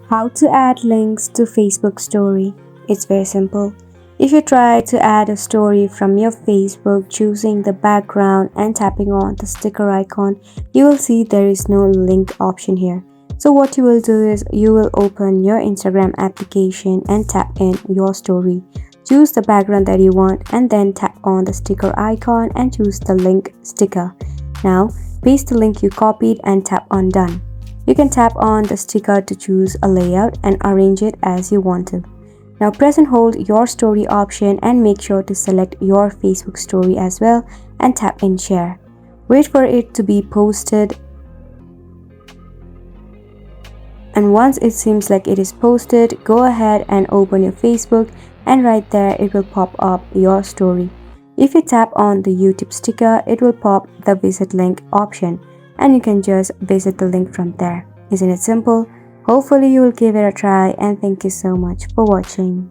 How to add links to Facebook story. It's very simple. If you try to add a story from your Facebook, choosing the background and tapping on the sticker icon, you will see there is no link option here. So what you will do is you will open your Instagram application and tap in your story. Choose the background that you want and then tap on the sticker icon and choose the link sticker. Now paste the link you copied and tap on done. You can tap on the sticker to choose a layout and arrange it as you want to. Now press and hold your story option and make sure to select your Facebook story as well and tap in share. Wait for it to be posted, and once it seems like it is posted, go ahead and open your Facebook, and right there it will pop up your story. If you tap on the YouTube sticker, it will pop the visit link option and you can just visit the link from there. Isn't it simple? Hopefully you will give it a try, and thank you so much for watching.